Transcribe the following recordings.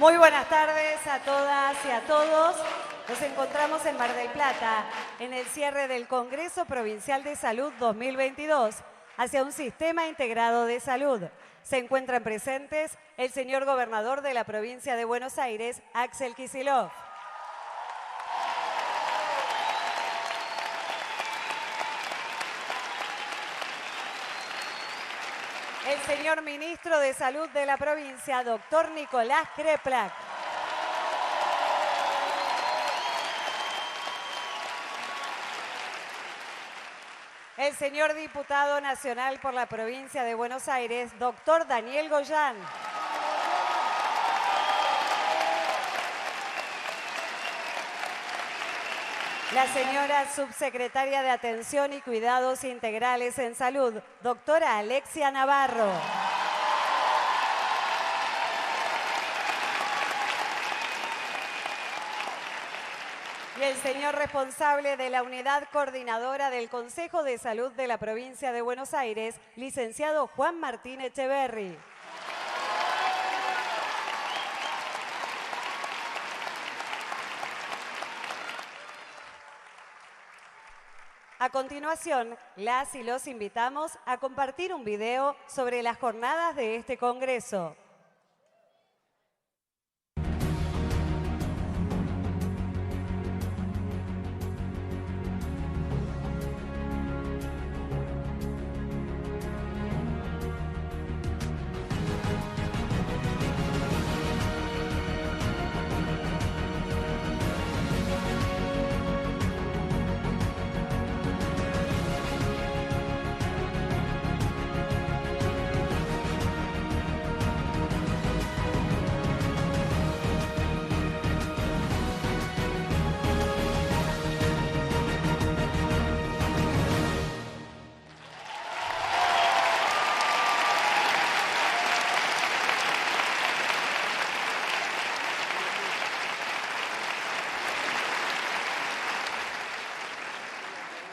Muy buenas tardes a todas y a todos. Nos encontramos en Mar del Plata, en el cierre del Congreso Provincial de Salud 2022, hacia un sistema integrado de salud. Se encuentran presentes el señor gobernador de la provincia de Buenos Aires, Axel Kicillof. El señor ministro de Salud de la provincia, doctor Nicolás Kreplak. El señor diputado nacional por la provincia de Buenos Aires, doctor Daniel Goyán. La señora subsecretaria de Atención y Cuidados Integrales en Salud, doctora Alexia Navarro. Y el señor responsable de la unidad coordinadora del Consejo de Salud de la provincia de Buenos Aires, licenciado Juan Martín Echeverri. A continuación, las y los invitamos a compartir un video sobre las jornadas de este Congreso.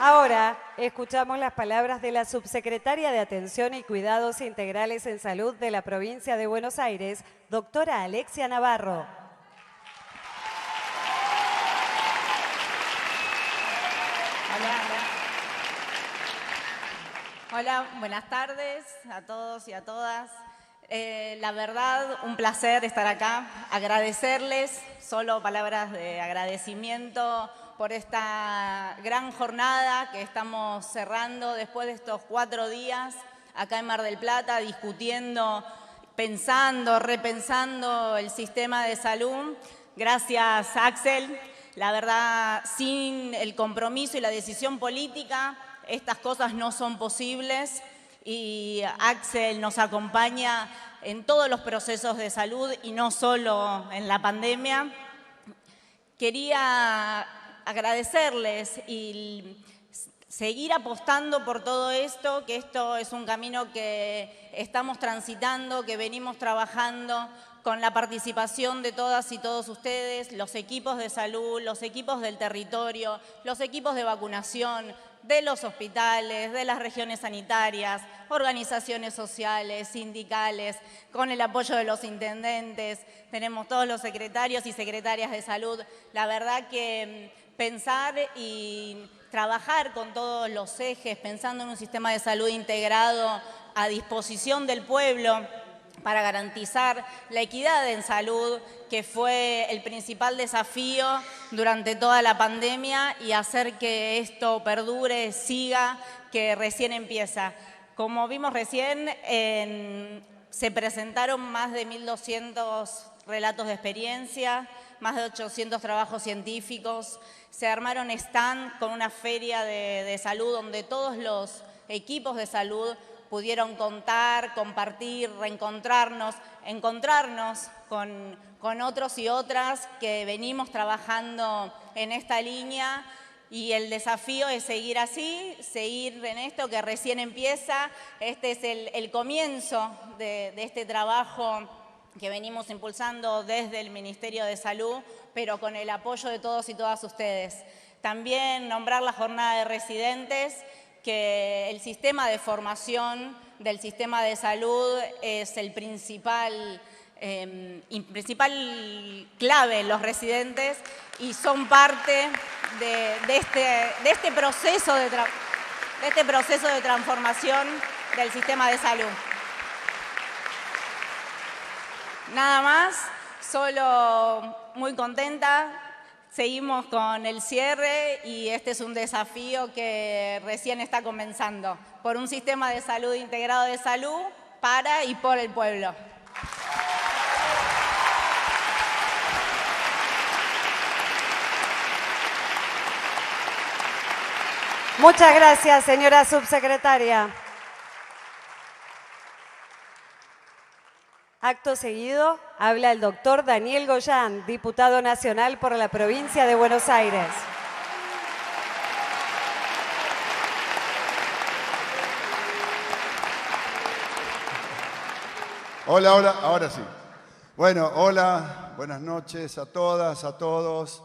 Ahora escuchamos las palabras de la subsecretaria de Atención y Cuidados Integrales en Salud de la provincia de Buenos Aires, doctora Alexia Navarro. Hola, buenas tardes a todos y a todas. La verdad, un placer estar acá, agradecerles, solo palabras de agradecimiento por esta gran jornada que estamos cerrando después de estos 4 días acá en Mar del Plata, discutiendo, pensando, repensando el sistema de salud. Gracias, Axel. La verdad, sin el compromiso y la decisión política, estas cosas no son posibles. Y Axel nos acompaña en todos los procesos de salud y no solo en la pandemia. Quería agradecerles y seguir apostando por todo esto, que esto es un camino que estamos transitando, que venimos trabajando con la participación de todas y todos ustedes, los equipos de salud, los equipos del territorio, los equipos de vacunación, de los hospitales, de las regiones sanitarias, organizaciones sociales, sindicales, con el apoyo de los intendentes, tenemos todos los secretarios y secretarias de salud. La verdad que pensar y trabajar con todos los ejes, pensando en un sistema de salud integrado a disposición del pueblo para garantizar la equidad en salud, que fue el principal desafío durante toda la pandemia, y hacer que esto perdure, siga, que recién empieza. Como vimos recién, se presentaron más de 1.200 relatos de experiencia, más de 800 trabajos científicos, se armaron stand con una feria de salud donde todos los equipos de salud pudieron contar, compartir, reencontrarnos, encontrarnos con otros y otras que venimos trabajando en esta línea, y el desafío es seguir así, seguir en esto que recién empieza. Este es el comienzo de este trabajo que venimos impulsando desde el Ministerio de Salud, pero con el apoyo de todos y todas ustedes. También nombrar la jornada de residentes, que el sistema de formación del sistema de salud es el principal principal clave los residentes y son parte de este proceso de transformación del sistema de salud. Nada más, solo muy contenta. Seguimos con el cierre y este es un desafío que recién está comenzando por un sistema de salud integrado de salud para y por el pueblo. Muchas gracias, señora subsecretaria. Acto seguido, habla el doctor Daniel Goyán, diputado nacional por la provincia de Buenos Aires. Hola, hola, ahora sí. Bueno, hola, buenas noches a todas, a todos,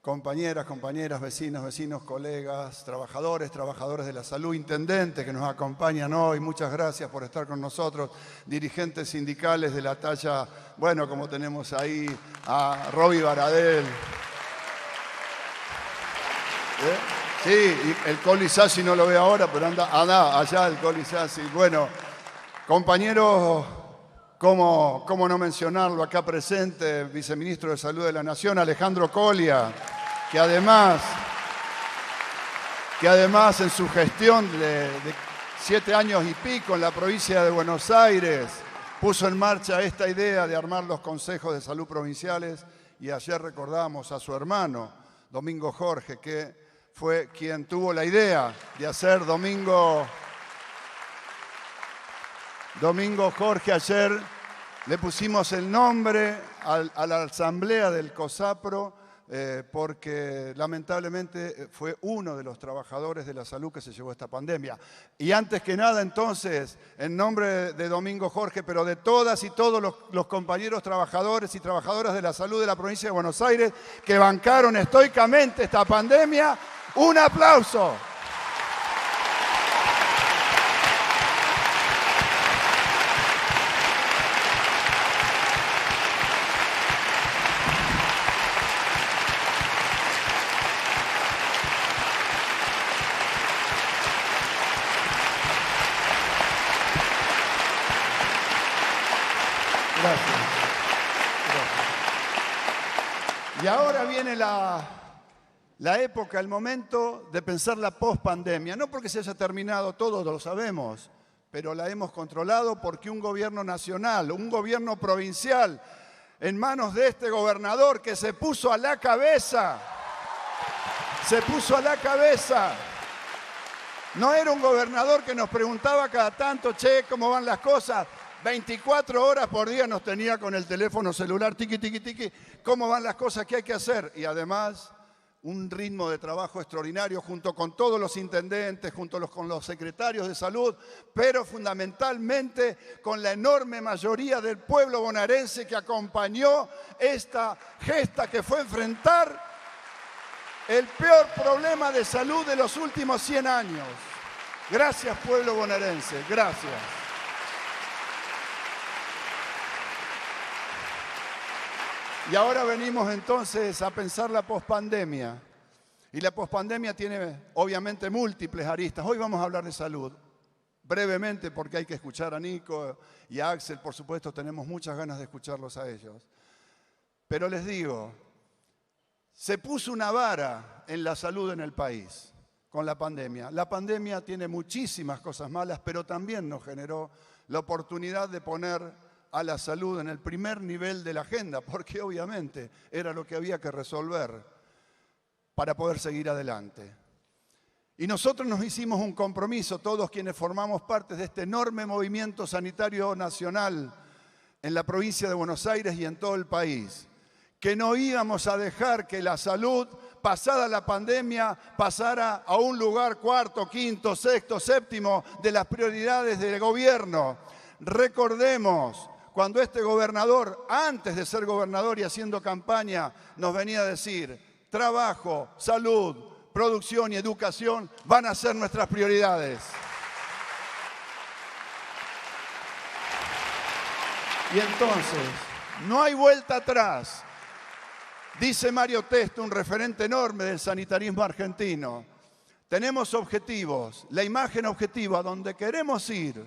compañeras, vecinos, colegas, trabajadores de la salud, intendentes que nos acompañan hoy, muchas gracias por estar con nosotros, dirigentes sindicales de la talla, bueno, como tenemos ahí a Roby Baradel. Sí, y el Coli Sassi no lo ve ahora, pero anda allá el Coli Sassi. Bueno, compañeros, ¿cómo no mencionarlo acá presente, viceministro de Salud de la Nación, Alejandro Colia, que además en su gestión de 7 años y pico en la provincia de Buenos Aires puso en marcha esta idea de armar los consejos de salud provinciales, y ayer recordamos a su hermano, Domingo Jorge, que fue quien tuvo la idea de hacer Domingo Jorge. Ayer le pusimos el nombre a la asamblea del COSAPRO porque lamentablemente fue uno de los trabajadores de la salud que se llevó esta pandemia. Y antes que nada, entonces, en nombre de Domingo Jorge, pero de todas y todos los compañeros trabajadores y trabajadoras de la salud de la provincia de Buenos Aires que bancaron estoicamente esta pandemia, un aplauso. Y ahora viene la época, el momento de pensar la pospandemia. No porque se haya terminado, todos lo sabemos, pero la hemos controlado porque un gobierno nacional, un gobierno provincial, en manos de este gobernador que se puso a la cabeza. No era un gobernador que nos preguntaba cada tanto, che, ¿cómo van las cosas? 24 horas por día nos tenía con el teléfono celular, tiqui, tiqui, tiqui, cómo van las cosas, qué hay que hacer. Y además, un ritmo de trabajo extraordinario junto con todos los intendentes, con los secretarios de salud, pero fundamentalmente con la enorme mayoría del pueblo bonaerense que acompañó esta gesta que fue enfrentar el peor problema de salud de los últimos 100 años. Gracias, pueblo bonaerense, gracias. Y ahora venimos entonces a pensar la pospandemia. Y la pospandemia tiene obviamente múltiples aristas. Hoy vamos a hablar de salud, brevemente porque hay que escuchar a Nico y a Axel, por supuesto, tenemos muchas ganas de escucharlos a ellos. Pero les digo, se puso una vara en la salud en el país con la pandemia. La pandemia tiene muchísimas cosas malas, pero también nos generó la oportunidad de poner a la salud en el primer nivel de la agenda, porque obviamente era lo que había que resolver para poder seguir adelante. Y nosotros nos hicimos un compromiso, todos quienes formamos parte de este enorme movimiento sanitario nacional en la provincia de Buenos Aires y en todo el país, que no íbamos a dejar que la salud, pasada la pandemia, pasara a un lugar cuarto, quinto, sexto, séptimo de las prioridades del gobierno. Recordemos cuando este gobernador, antes de ser gobernador y haciendo campaña, nos venía a decir: trabajo, salud, producción y educación van a ser nuestras prioridades. Y entonces, no hay vuelta atrás. Dice Mario Testo, un referente enorme del sanitarismo argentino, tenemos objetivos, la imagen objetiva, donde queremos ir,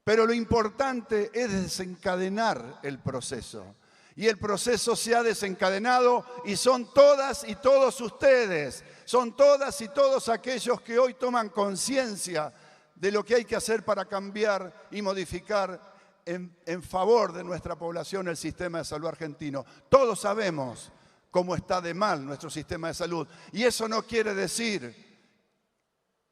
pero lo importante es desencadenar el proceso. Y el proceso se ha desencadenado y son todas y todos ustedes, son todas y todos aquellos que hoy toman conciencia de lo que hay que hacer para cambiar y modificar en favor de nuestra población el sistema de salud argentino. Todos sabemos cómo está de mal nuestro sistema de salud y eso no quiere decir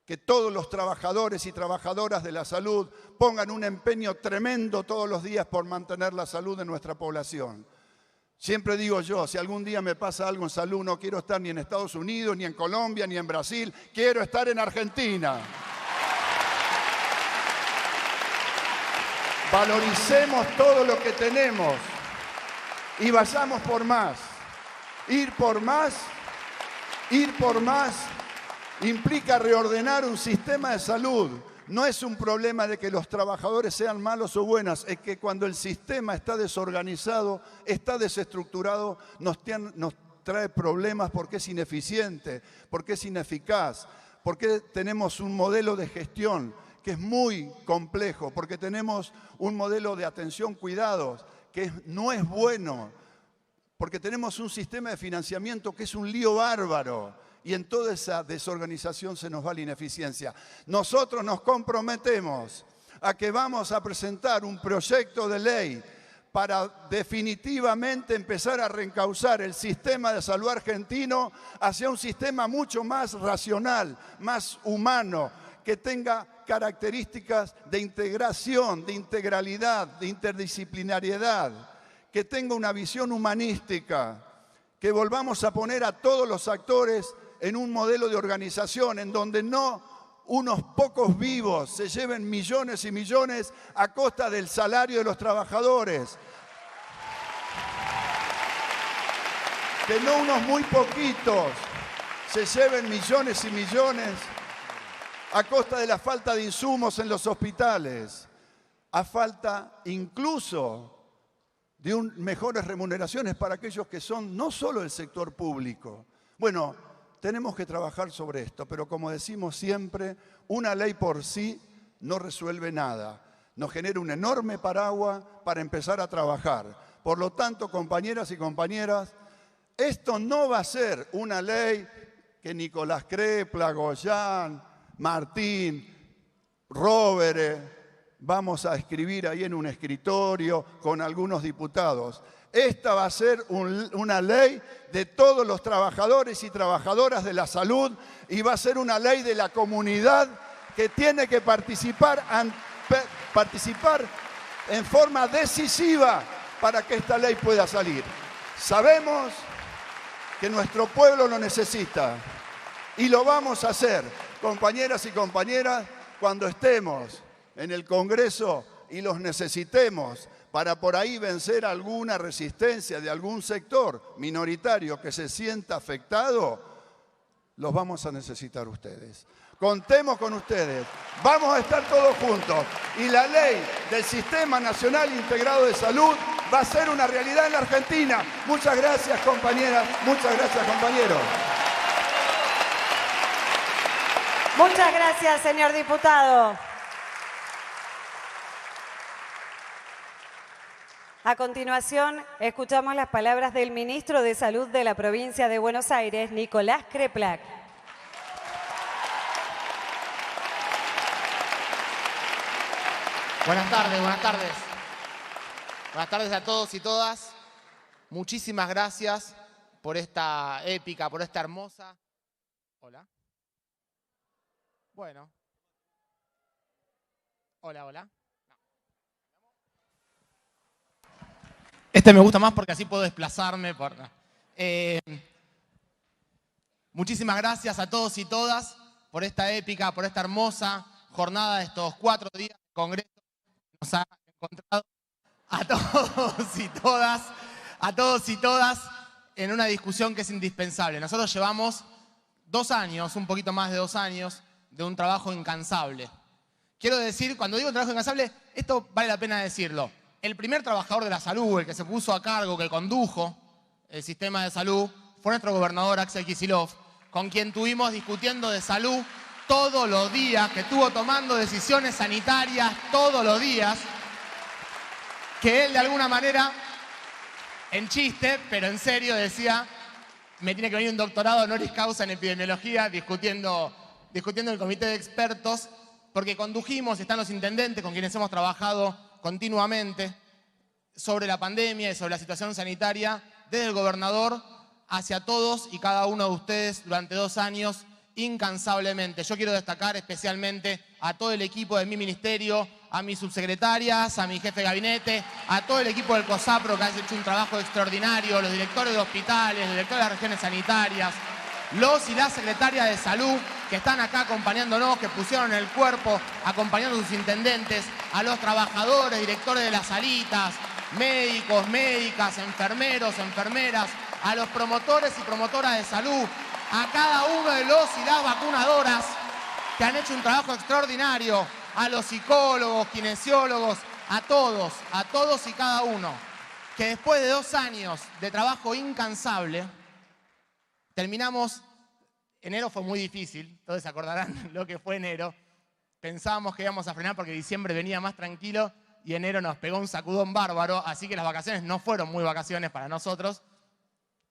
que todos los trabajadores y trabajadoras de la salud pongan un empeño tremendo todos los días por mantener la salud de nuestra población. Siempre digo yo, si algún día me pasa algo en salud, no quiero estar ni en Estados Unidos, ni en Colombia, ni en Brasil, quiero estar en Argentina. Valoricemos todo lo que tenemos y vayamos por más. Ir por más implica reordenar un sistema de salud. No es un problema de que los trabajadores sean malos o buenas, es que cuando el sistema está desorganizado, está desestructurado, nos trae problemas porque es ineficiente, porque es ineficaz, porque tenemos un modelo de gestión que es muy complejo, porque tenemos un modelo de atención, cuidados, que no es bueno, porque tenemos un sistema de financiamiento que es un lío bárbaro y en toda esa desorganización se nos va la ineficiencia. Nosotros nos comprometemos a que vamos a presentar un proyecto de ley para definitivamente empezar a reencauzar el sistema de salud argentino hacia un sistema mucho más racional, más humano, que tenga características de integración, de integralidad, de interdisciplinariedad, que tenga una visión humanística, que volvamos a poner a todos los actores en un modelo de organización en donde no unos pocos vivos se lleven millones y millones a costa del salario de los trabajadores. Que no unos muy poquitos se lleven millones y millones a costa de la falta de insumos en los hospitales, a falta incluso de mejores remuneraciones para aquellos que son no solo del sector público. Bueno, tenemos que trabajar sobre esto, pero como decimos siempre, una ley por sí no resuelve nada. Nos genera un enorme paraguas para empezar a trabajar. Por lo tanto, compañeras y compañeras, esto no va a ser una ley que Nicolás Crepla, Goyán, Martín, Rovere, vamos a escribir ahí en un escritorio con algunos diputados. Esta va a ser una ley de todos los trabajadores y trabajadoras de la salud y va a ser una ley de la comunidad que tiene que participar en forma decisiva para que esta ley pueda salir. Sabemos que nuestro pueblo lo necesita y lo vamos a hacer, compañeras y compañeras, cuando estemos en el Congreso y los necesitemos para por ahí vencer alguna resistencia de algún sector minoritario que se sienta afectado, los vamos a necesitar ustedes. Contemos con ustedes, vamos a estar todos juntos y la ley del Sistema Nacional Integrado de Salud va a ser una realidad en la Argentina. Muchas gracias, compañeras, muchas gracias, compañeros. Muchas gracias, señor diputado. A continuación, escuchamos las palabras del ministro de Salud de la provincia de Buenos Aires, Nicolás Crepla. Buenas tardes, buenas tardes. Buenas tardes a todos y todas. Muchísimas gracias por esta épica, por esta hermosa... Hola. Bueno. Hola, hola. Este me gusta más porque así puedo desplazarme. Muchísimas gracias a todos y todas por esta épica, por esta hermosa jornada de estos 4 días de Congreso. Nos ha encontrado a todos y todas en una discusión que es indispensable. Nosotros llevamos 2 años, un poquito más de 2 años, de un trabajo incansable. Quiero decir, cuando digo trabajo incansable, esto vale la pena decirlo. el primer trabajador de la salud, el que se puso a cargo, que condujo el sistema de salud, fue nuestro gobernador Axel Kicillof, con quien tuvimos discutiendo de salud todos los días, que estuvo tomando decisiones sanitarias todos los días, que él de alguna manera, en chiste, pero en serio, decía, me tiene que venir un doctorado honoris causa en epidemiología discutiendo el comité de expertos, porque condujimos, están los intendentes con quienes hemos trabajado continuamente sobre la pandemia y sobre la situación sanitaria, desde el gobernador hacia todos y cada uno de ustedes durante 2 años, incansablemente. Yo quiero destacar especialmente a todo el equipo de mi ministerio, a mis subsecretarias, a mi jefe de gabinete, a todo el equipo del COSAPRO que ha hecho un trabajo extraordinario, los directores de hospitales, los directores de las regiones sanitarias, los y las secretarias de salud que están acá acompañándonos, que pusieron el cuerpo acompañando a sus intendentes, a los trabajadores, directores de las salitas, médicos, médicas, enfermeros, enfermeras, a los promotores y promotoras de salud, a cada uno de los y las vacunadoras que han hecho un trabajo extraordinario, a los psicólogos, kinesiólogos, a todos y cada uno, que después de 2 años de trabajo incansable, terminamos. Enero fue muy difícil, todos se acordarán lo que fue enero. Pensábamos que íbamos a frenar porque diciembre venía más tranquilo y enero nos pegó un sacudón bárbaro, así que las vacaciones no fueron muy vacaciones para nosotros.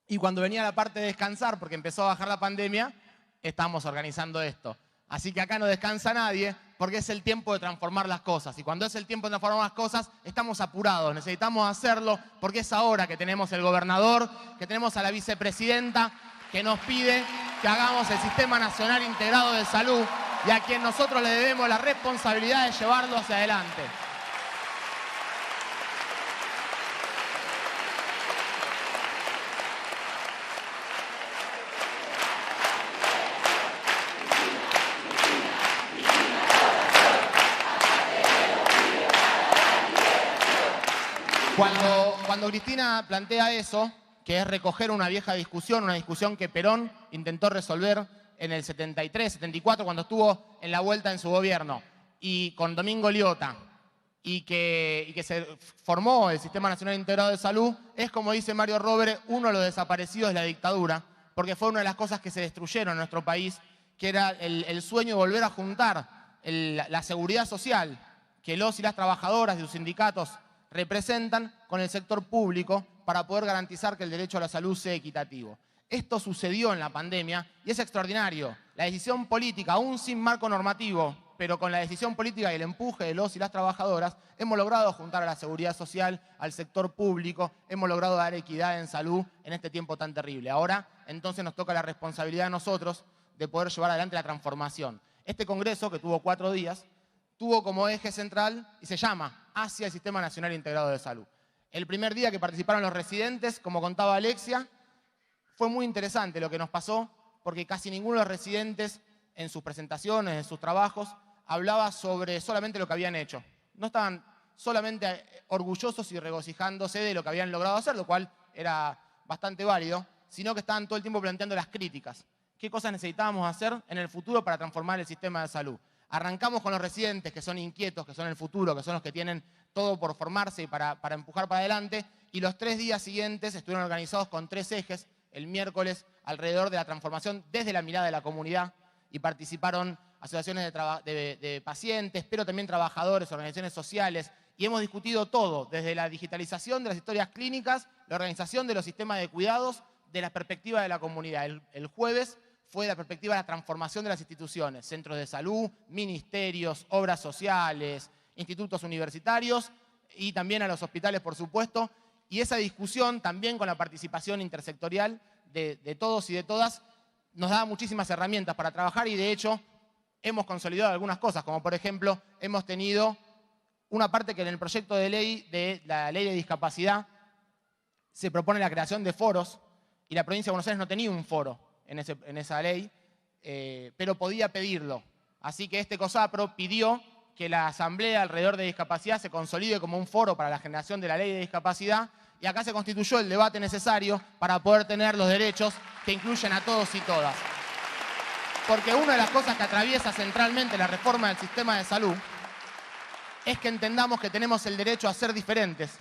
Y cuando venía la parte de descansar, porque empezó a bajar la pandemia, estamos organizando esto. Así que acá no descansa nadie, porque es el tiempo de transformar las cosas. Y cuando es el tiempo de transformar las cosas, estamos apurados, necesitamos hacerlo, porque es ahora que tenemos el gobernador, que tenemos a la vicepresidenta, que nos pide que hagamos el Sistema Nacional Integrado de Salud y a quien nosotros le debemos la responsabilidad de llevarlo hacia adelante. Cuando Cristina plantea eso, que es recoger una vieja discusión, una discusión que Perón intentó resolver en el 73, 74, cuando estuvo en la vuelta en su gobierno, y con Domingo Liotta, y que se formó el Sistema Nacional Integrado de Salud, es, como dice Mario Rovere, uno de los desaparecidos de la dictadura, porque fue una de las cosas que se destruyeron en nuestro país, que era el sueño de volver a juntar la seguridad social que los y las trabajadoras de sus sindicatos representan con el sector público para poder garantizar que el derecho a la salud sea equitativo. Esto sucedió en la pandemia y es extraordinario. La decisión política, aún sin marco normativo, pero con la decisión política y el empuje de los y las trabajadoras, hemos logrado juntar a la seguridad social, al sector público, hemos logrado dar equidad en salud en este tiempo tan terrible. Ahora, entonces, nos toca la responsabilidad a nosotros de poder llevar adelante la transformación. Este congreso, que tuvo 4 días, tuvo como eje central y se llama Hacia el Sistema Nacional Integrado de Salud. El primer día que participaron los residentes, como contaba Alexia, fue muy interesante lo que nos pasó, porque casi ninguno de los residentes en sus presentaciones, en sus trabajos, hablaba sobre solamente lo que habían hecho. No estaban solamente orgullosos y regocijándose de lo que habían logrado hacer, lo cual era bastante válido, sino que estaban todo el tiempo planteando las críticas. ¿Qué cosas necesitábamos hacer en el futuro para transformar el sistema de salud? Arrancamos con los residentes, que son inquietos, que son el futuro, que son los que tienen todo por formarse y para empujar para adelante, y los 3 días siguientes estuvieron organizados con 3 ejes, el miércoles alrededor de la transformación desde la mirada de la comunidad, y participaron asociaciones de pacientes, pero también trabajadores, organizaciones sociales, y hemos discutido todo, desde la digitalización de las historias clínicas, la organización de los sistemas de cuidados, de la perspectiva de la comunidad. El jueves fue la perspectiva de la transformación de las instituciones, centros de salud, ministerios, obras sociales, institutos universitarios y también a los hospitales, por supuesto. Y esa discusión, también con la participación intersectorial de todos y de todas, nos da muchísimas herramientas para trabajar y, de hecho, hemos consolidado algunas cosas, como por ejemplo, hemos tenido una parte que en el proyecto de ley de la Ley de Discapacidad se propone la creación de foros y la provincia de Buenos Aires no tenía un foro en esa ley, pero podía pedirlo. Así que este COSAPRO pidió que la asamblea alrededor de discapacidad se consolide como un foro para la generación de la ley de discapacidad, y acá se constituyó el debate necesario para poder tener los derechos que incluyen a todos y todas. Porque una de las cosas que atraviesa centralmente la reforma del sistema de salud es que entendamos que tenemos el derecho a ser diferentes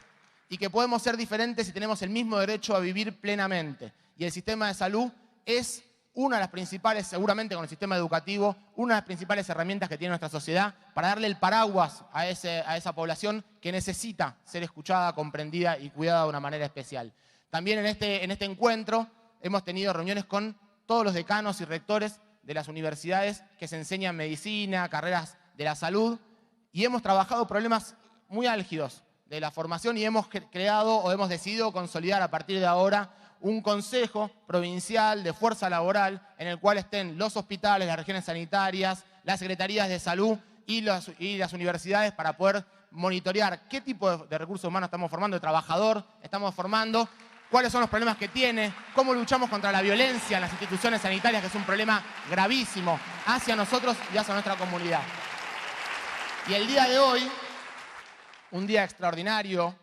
y que podemos ser diferentes y tenemos el mismo derecho a vivir plenamente. Y el sistema de salud es una de las principales, seguramente con el sistema educativo, una de las principales herramientas que tiene nuestra sociedad para darle el paraguas a esa población que necesita ser escuchada, comprendida y cuidada de una manera especial. También en este encuentro hemos tenido reuniones con todos los decanos y rectores de las universidades que se enseñan medicina, carreras de la salud, y hemos trabajado problemas muy álgidos de la formación y hemos creado o hemos decidido consolidar a partir de ahora un consejo provincial de fuerza laboral en el cual estén los hospitales, las regiones sanitarias, las secretarías de salud y las universidades para poder monitorear qué tipo de recursos humanos estamos formando, de trabajador estamos formando, cuáles son los problemas que tiene, cómo luchamos contra la violencia en las instituciones sanitarias, que es un problema gravísimo hacia nosotros y hacia nuestra comunidad. Y el día de hoy, un día extraordinario,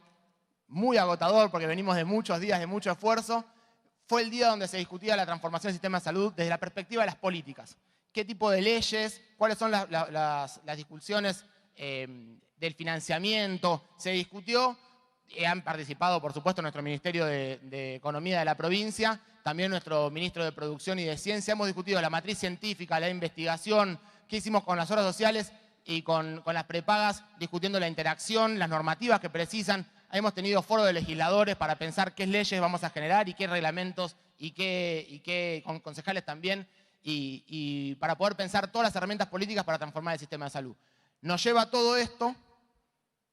muy agotador porque venimos de muchos días de mucho esfuerzo, fue el día donde se discutía la transformación del sistema de salud desde la perspectiva de las políticas. ¿Qué tipo de leyes? ¿Cuáles son las discusiones del financiamiento? Se discutió, han participado por supuesto nuestro Ministerio de Economía de la provincia, también nuestro Ministro de Producción y de Ciencia. Hemos discutido la matriz científica, la investigación, qué hicimos con las obras sociales y con las prepagas, discutiendo la interacción, las normativas que precisan. Hemos tenido foro de legisladores para pensar qué leyes vamos a generar y qué reglamentos con concejales también, y para poder pensar todas las herramientas políticas para transformar el sistema de salud. Nos lleva todo esto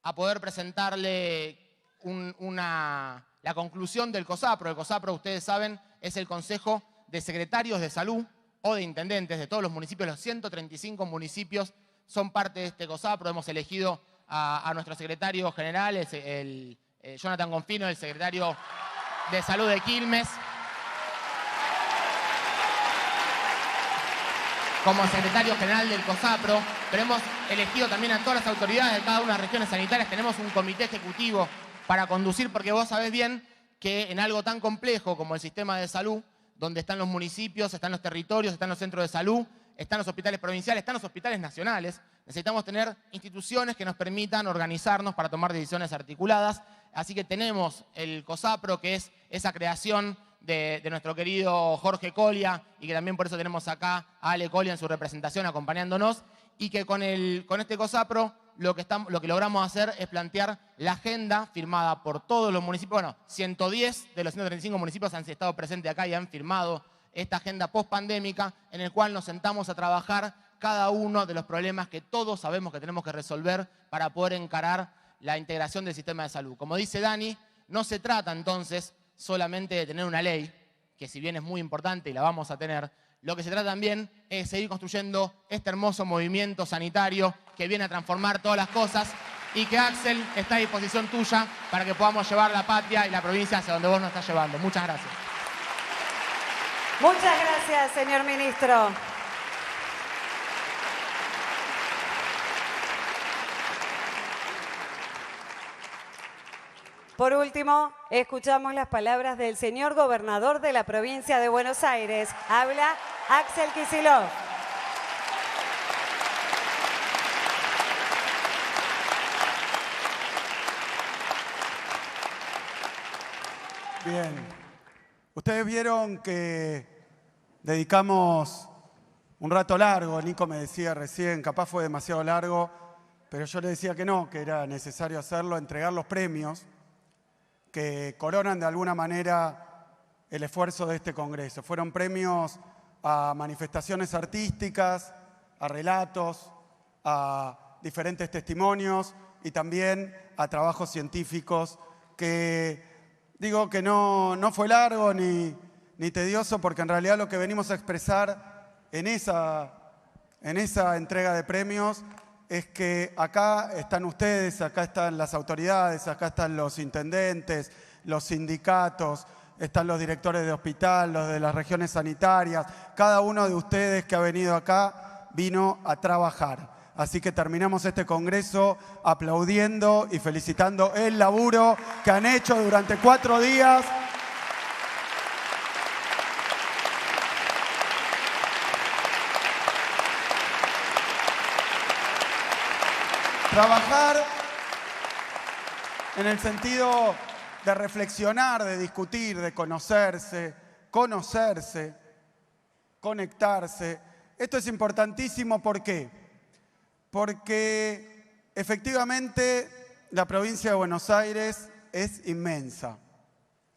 a poder presentarle la conclusión del COSAPRO. El COSAPRO, ustedes saben, es el Consejo de Secretarios de Salud o de Intendentes de todos los municipios. Los 135 municipios son parte de este COSAPRO. Hemos elegido a nuestro secretario general, Jonathan Gonfino, el secretario de Salud de Quilmes, como secretario general del COSAPRO, pero hemos elegido también a todas las autoridades de cada una de las regiones sanitarias. Tenemos un comité ejecutivo para conducir, porque vos sabés bien que en algo tan complejo como el sistema de salud, donde están los municipios, están los territorios, están los centros de salud, están los hospitales provinciales, están los hospitales nacionales, necesitamos tener instituciones que nos permitan organizarnos para tomar decisiones articuladas. Así que tenemos el COSAPRO, que es esa creación de nuestro querido Jorge Colia, y que también por eso tenemos acá a Ale Colia en su representación acompañándonos, y que con este COSAPRO lo que logramos hacer es plantear la agenda firmada por todos los municipios. Bueno, 110 de los 135 municipios han estado presentes acá y han firmado esta agenda post-pandémica, en el cual nos sentamos a trabajar cada uno de los problemas que todos sabemos que tenemos que resolver para poder encarar la integración del sistema de salud. Como dice Dani, no se trata entonces solamente de tener una ley, que si bien es muy importante y la vamos a tener, lo que se trata también es seguir construyendo este hermoso movimiento sanitario que viene a transformar todas las cosas, y que Axel está a disposición tuya para que podamos llevar la patria y la provincia hacia donde vos nos estás llevando. Muchas gracias. Muchas gracias, señor ministro. Por último, escuchamos las palabras del señor gobernador de la provincia de Buenos Aires. Habla Axel Kicillof. Bien. Ustedes vieron que dedicamos un rato largo, Nico me decía recién, capaz fue demasiado largo, pero yo le decía que no, que era necesario hacerlo, entregar los premios que coronan de alguna manera el esfuerzo de este Congreso. Fueron premios a manifestaciones artísticas, a relatos, a diferentes testimonios y también a trabajos científicos que digo que no fue largo ni tedioso, porque en realidad lo que venimos a expresar en esa entrega de premios es que acá están ustedes, acá están las autoridades, acá están los intendentes, los sindicatos, están los directores de hospital, los de las regiones sanitarias. Cada uno de ustedes que ha venido acá vino a trabajar. Así que terminamos este congreso aplaudiendo y felicitando el laburo que han hecho durante 4 días. Trabajar en el sentido de reflexionar, de discutir, de conocerse, conectarse. Esto es importantísimo, ¿por qué? Porque efectivamente la provincia de Buenos Aires es inmensa.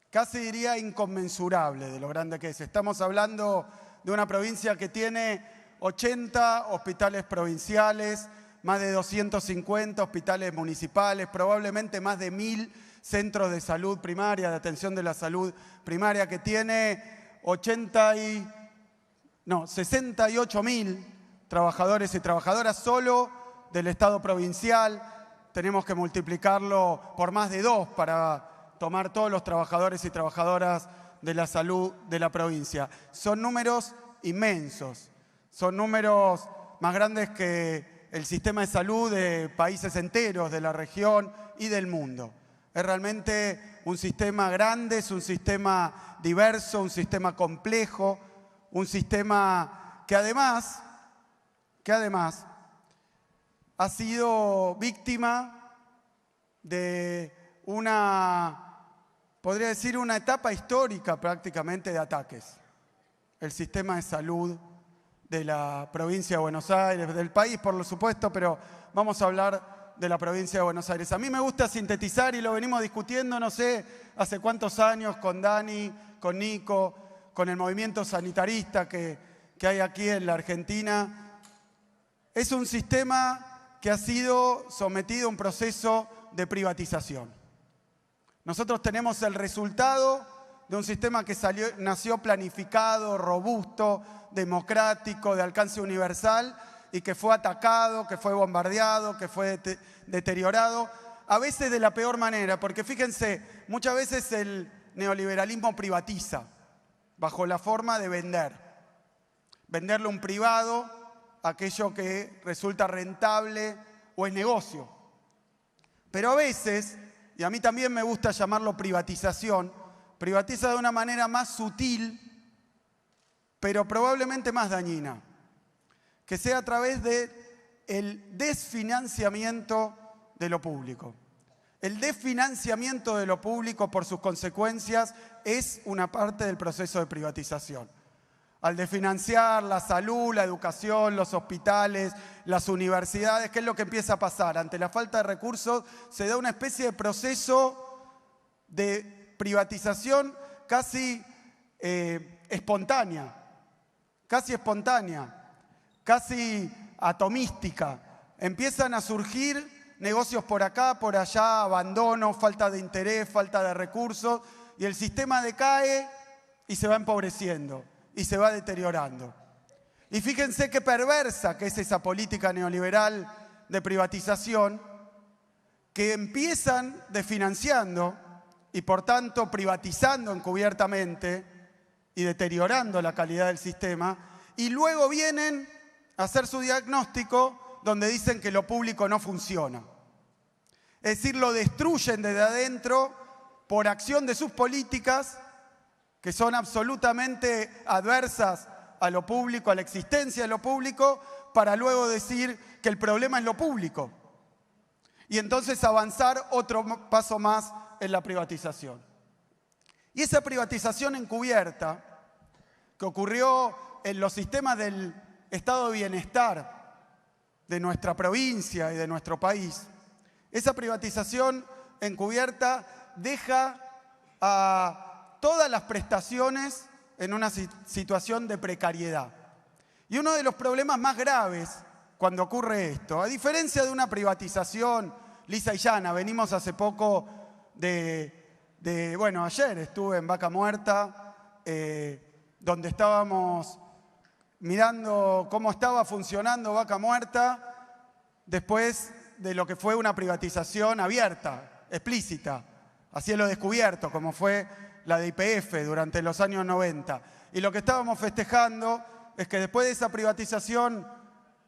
Casi diría inconmensurable de lo grande que es. Estamos hablando de una provincia que tiene 80 hospitales provinciales, más de 250 hospitales municipales, probablemente más de 1000 centros de salud primaria, de atención de la salud primaria, que tiene 68.000 trabajadores y trabajadoras solo del Estado provincial. Tenemos que multiplicarlo por más de 2 para tomar todos los trabajadores y trabajadoras de la salud de la provincia. Son números inmensos, son números más grandes que el sistema de salud de países enteros, de la región y del mundo. Es realmente un sistema grande, es un sistema diverso, un sistema complejo, un sistema que además ha sido víctima de podría decir, una etapa histórica prácticamente de ataques. El sistema de salud de la provincia de Buenos Aires, del país por supuesto, pero vamos a hablar de la provincia de Buenos Aires. A mí me gusta sintetizar, y lo venimos discutiendo, no sé hace cuántos años, con Dani, con Nico, con el movimiento sanitarista que hay aquí en la Argentina. Es un sistema que ha sido sometido a un proceso de privatización. Nosotros tenemos el resultado de un sistema que nació planificado, robusto, democrático, de alcance universal, y que fue atacado, que fue bombardeado, que fue deteriorado, a veces de la peor manera, porque fíjense, muchas veces el neoliberalismo privatiza bajo la forma de venderle a un privado aquello que resulta rentable o es negocio. Pero a veces, y a mí también me gusta llamarlo privatización, privatiza de una manera más sutil, pero probablemente más dañina, que sea a través del desfinanciamiento de lo público. El desfinanciamiento de lo público, por sus consecuencias, es una parte del proceso de privatización. Al desfinanciar la salud, la educación, los hospitales, las universidades, ¿qué es lo que empieza a pasar? Ante la falta de recursos se da una especie de proceso de privatización casi espontánea, casi atomística. Empiezan a surgir negocios por acá, por allá, abandono, falta de interés, falta de recursos, y el sistema decae y se va empobreciendo y se va deteriorando. Y fíjense qué perversa que es esa política neoliberal de privatización, que empiezan desfinanciando y por tanto privatizando encubiertamente y deteriorando la calidad del sistema, y luego vienen a hacer su diagnóstico donde dicen que lo público no funciona. Es decir, lo destruyen desde adentro por acción de sus políticas, que son absolutamente adversas a lo público, a la existencia de lo público, para luego decir que el problema es lo público. Y entonces avanzar otro paso más en la privatización. Y esa privatización encubierta, que ocurrió en los sistemas del estado de bienestar de nuestra provincia y de nuestro país, esa privatización encubierta deja a todas las prestaciones en una situación de precariedad. Y uno de los problemas más graves cuando ocurre esto, a diferencia de una privatización lisa y llana, venimos hace poco bueno, ayer estuve en Vaca Muerta, donde estábamos mirando cómo estaba funcionando Vaca Muerta después de lo que fue una privatización abierta, explícita, a cielo descubierto, como fue la de YPF durante los años 90. Y lo que estábamos festejando es que después de esa privatización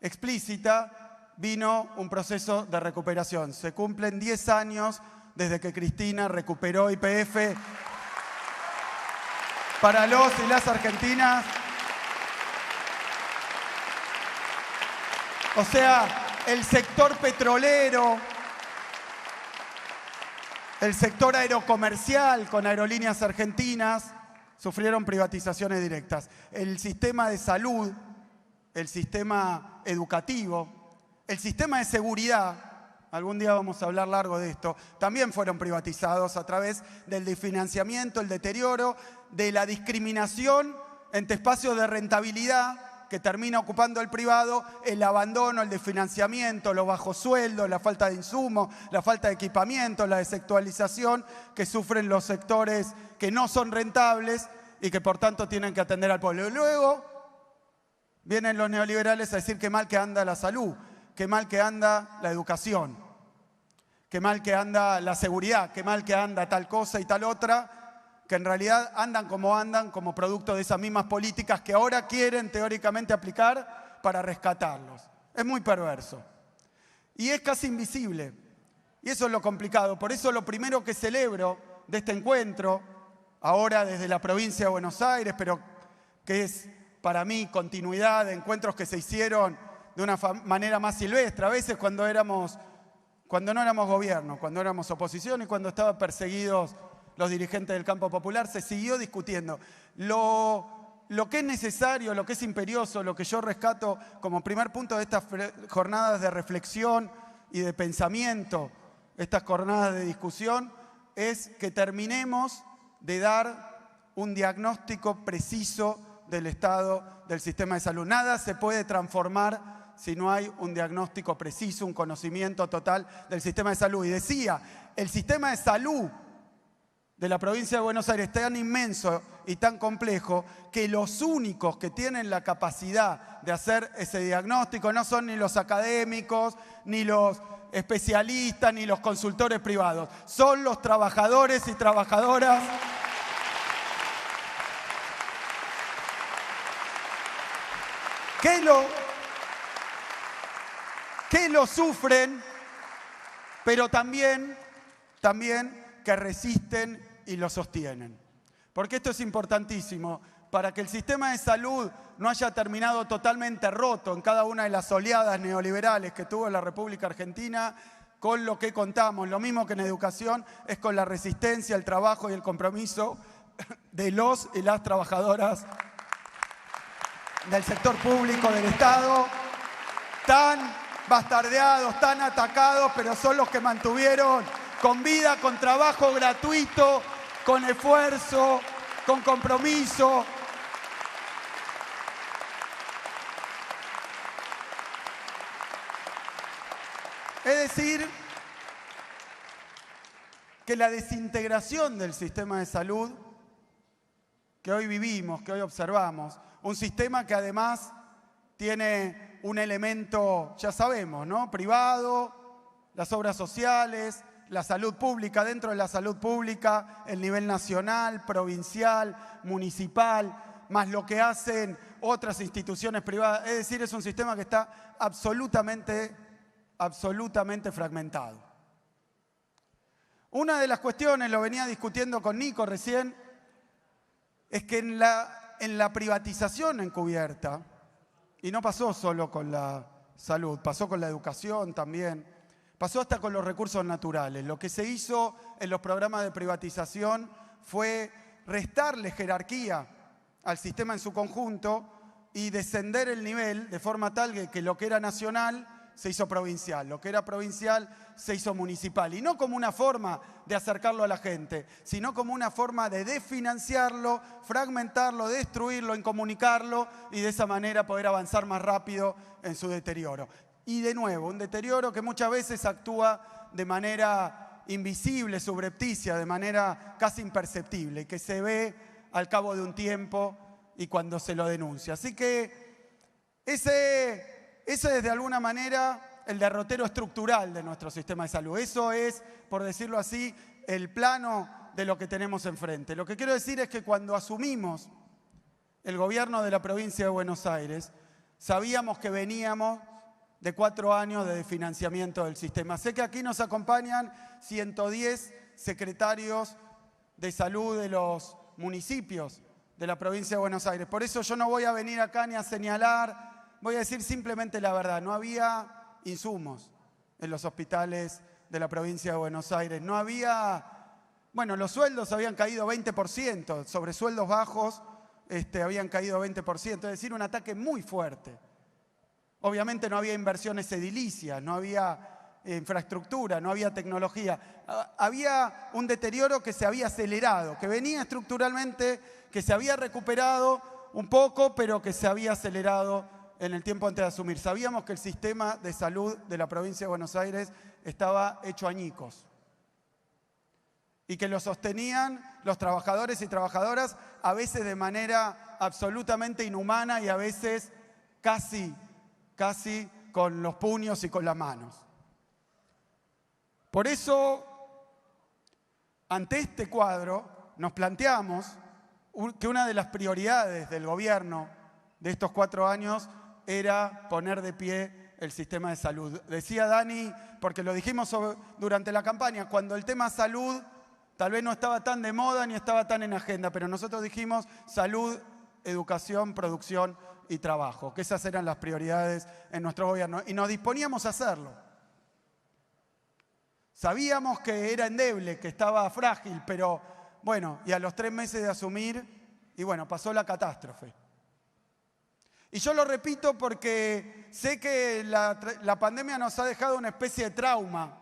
explícita vino un proceso de recuperación. Se cumplen 10 años desde que Cristina recuperó YPF para los y las argentinas. O sea, el sector petrolero, el sector aerocomercial con Aerolíneas Argentinas sufrieron privatizaciones directas. El sistema de salud, el sistema educativo, el sistema de seguridad, algún día vamos a hablar largo de esto, también fueron privatizados a través del desfinanciamiento, el deterioro, de la discriminación entre espacios de rentabilidad que termina ocupando el privado, el abandono, el desfinanciamiento, los bajos sueldos, la falta de insumos, la falta de equipamiento, la desactualización que sufren los sectores que no son rentables y que por tanto tienen que atender al pueblo. Y luego vienen los neoliberales a decir qué mal que anda la salud, qué mal que anda la educación, qué mal que anda la seguridad, qué mal que anda tal cosa y tal otra, que en realidad andan como producto de esas mismas políticas que ahora quieren teóricamente aplicar para rescatarlos. Es muy perverso. Y es casi invisible. Y eso es lo complicado. Por eso lo primero que celebro de este encuentro, ahora desde la provincia de Buenos Aires, pero que es para mí continuidad de encuentros que se hicieron de una manera más silvestre, a veces cuando no éramos gobierno, cuando éramos oposición y cuando estaban perseguidos los dirigentes del campo popular, se siguió discutiendo. Lo que es necesario, lo que es imperioso, lo que yo rescato como primer punto de estas jornadas de reflexión y de pensamiento, estas jornadas de discusión, es que terminemos de dar un diagnóstico preciso del estado del sistema de salud. Nada se puede transformar si no hay un diagnóstico preciso, un conocimiento total del sistema de salud. Y decía, el sistema de salud de la provincia de Buenos Aires es tan inmenso y tan complejo que los únicos que tienen la capacidad de hacer ese diagnóstico no son ni los académicos, ni los especialistas, ni los consultores privados. Son los trabajadores y trabajadoras que lo sufren, pero también que resisten y lo sostienen. Porque esto es importantísimo, para que el sistema de salud no haya terminado totalmente roto en cada una de las oleadas neoliberales que tuvo la República Argentina, con lo que contamos, lo mismo que en educación, es con la resistencia, el trabajo y el compromiso de los y las trabajadoras del sector público del Estado, tan bastardeados, tan atacados, pero son los que mantuvieron con vida, con trabajo gratuito, con esfuerzo, con compromiso. Es decir, que la desintegración del sistema de salud que hoy vivimos, que hoy observamos, un sistema que además tiene un elemento, ya sabemos, ¿no? Privado, las obras sociales, la salud pública, dentro de la salud pública, el nivel nacional, provincial, municipal, más lo que hacen otras instituciones privadas. Es decir, es un sistema que está absolutamente fragmentado. Una de las cuestiones, lo venía discutiendo con Nico recién, es que en la privatización encubierta, y no pasó solo con la salud, pasó con la educación también, pasó hasta con los recursos naturales. Lo que se hizo en los programas de privatización fue restarle jerarquía al sistema en su conjunto y descender el nivel de forma tal que lo que era nacional se hizo provincial, lo que era provincial se hizo municipal. Y no como una forma de acercarlo a la gente, sino como una forma de desfinanciarlo, fragmentarlo, destruirlo, incomunicarlo y de esa manera poder avanzar más rápido en su deterioro. Y de nuevo, un deterioro que muchas veces actúa de manera invisible, subrepticia, de manera casi imperceptible, que se ve al cabo de un tiempo y cuando se lo denuncia. Así que ese es de alguna manera el derrotero estructural de nuestro sistema de salud. Eso es, por decirlo así, el plano de lo que tenemos enfrente. Lo que quiero decir es que cuando asumimos el gobierno de la provincia de Buenos Aires, sabíamos que veníamos de 4 años de desfinanciamiento del sistema. Sé que aquí nos acompañan 110 secretarios de salud de los municipios de la provincia de Buenos Aires. Por eso yo no voy a venir acá ni a señalar, voy a decir simplemente la verdad. No había insumos en los hospitales de la provincia de Buenos Aires. No había, bueno, los sueldos habían caído 20%, sobre sueldos bajos habían caído 20%, es decir, un ataque muy fuerte. Obviamente no había inversiones edilicias, no había infraestructura, no había tecnología. Había un deterioro que se había acelerado, que venía estructuralmente, que se había recuperado un poco, pero que se había acelerado en el tiempo antes de asumir. Sabíamos que el sistema de salud de la provincia de Buenos Aires estaba hecho añicos y que lo sostenían los trabajadores y trabajadoras, a veces de manera absolutamente inhumana y a veces casi con los puños y con las manos. Por eso, ante este cuadro, nos planteamos que una de las prioridades del gobierno de estos 4 años era poner de pie el sistema de salud. Decía Dani, porque lo dijimos durante la campaña, cuando el tema salud tal vez no estaba tan de moda ni estaba tan en agenda, pero nosotros dijimos salud, educación, producción y trabajo, que esas eran las prioridades en nuestro gobierno y nos disponíamos a hacerlo. Sabíamos que era endeble, que estaba frágil, pero bueno, y a los 3 meses de asumir, y bueno, pasó la catástrofe. Y yo lo repito porque sé que la pandemia nos ha dejado una especie de trauma,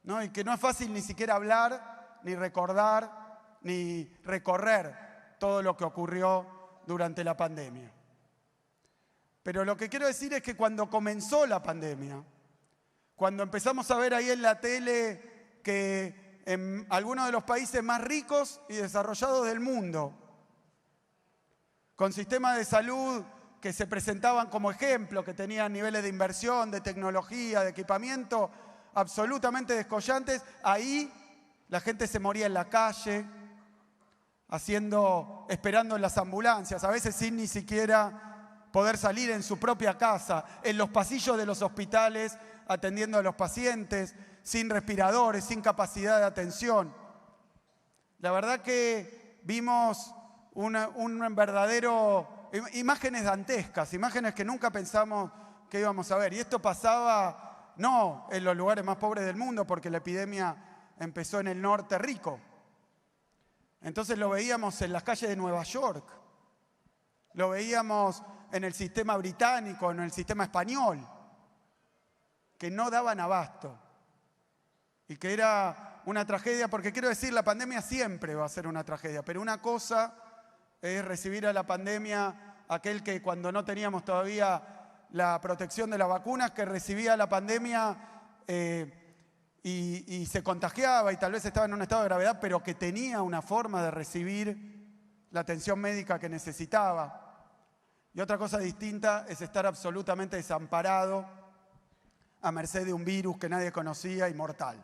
¿no? Y que no es fácil ni siquiera hablar, ni recordar, ni recorrer todo lo que ocurrió durante la pandemia. Pero lo que quiero decir es que cuando comenzó la pandemia, cuando empezamos a ver ahí en la tele que en algunos de los países más ricos y desarrollados del mundo, con sistemas de salud que se presentaban como ejemplo, que tenían niveles de inversión, de tecnología, de equipamiento absolutamente descollantes, ahí la gente se moría en la calle, esperando en las ambulancias, a veces sin ni siquiera poder salir en su propia casa, en los pasillos de los hospitales, atendiendo a los pacientes, sin respiradores, sin capacidad de atención. La verdad que vimos un verdadero, imágenes dantescas, imágenes que nunca pensamos que íbamos a ver. Y esto pasaba no en los lugares más pobres del mundo, porque la epidemia empezó en el norte rico. Entonces lo veíamos en las calles de Nueva York, lo veíamos en el sistema británico, en el sistema español, que no daban abasto y que era una tragedia, porque quiero decir, la pandemia siempre va a ser una tragedia, pero una cosa es recibir a la pandemia aquel que cuando no teníamos todavía la protección de las vacunas, que recibía la pandemia y se contagiaba y tal vez estaba en un estado de gravedad, pero que tenía una forma de recibir la atención médica que necesitaba. Y otra cosa distinta es estar absolutamente desamparado a merced de un virus que nadie conocía y mortal.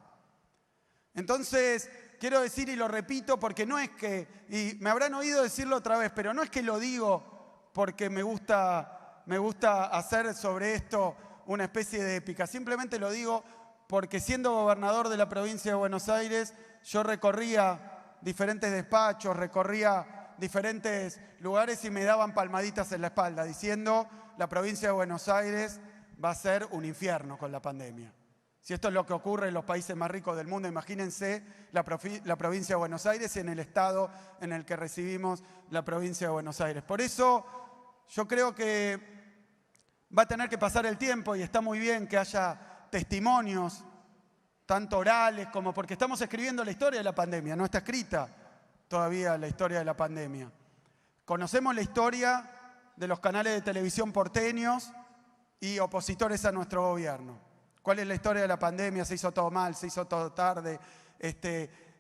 Entonces, quiero decir, y lo repito porque no es que, y me habrán oído decirlo otra vez, pero no es que lo digo porque me gusta hacer sobre esto una especie de épica, simplemente lo digo porque siendo gobernador de la provincia de Buenos Aires, yo recorría diferentes despachos, recorría diferentes lugares y me daban palmaditas en la espalda diciendo la provincia de Buenos Aires va a ser un infierno con la pandemia. Si esto es lo que ocurre en los países más ricos del mundo, imagínense la provincia de Buenos Aires y en el estado en el que recibimos la provincia de Buenos Aires. Por eso yo creo que va a tener que pasar el tiempo y está muy bien que haya testimonios, tanto orales como porque estamos escribiendo la historia de la pandemia, no está escrita todavía la historia de la pandemia. Conocemos la historia de los canales de televisión porteños y opositores a nuestro gobierno. ¿Cuál es la historia de la pandemia? Se hizo todo mal, se hizo todo tarde,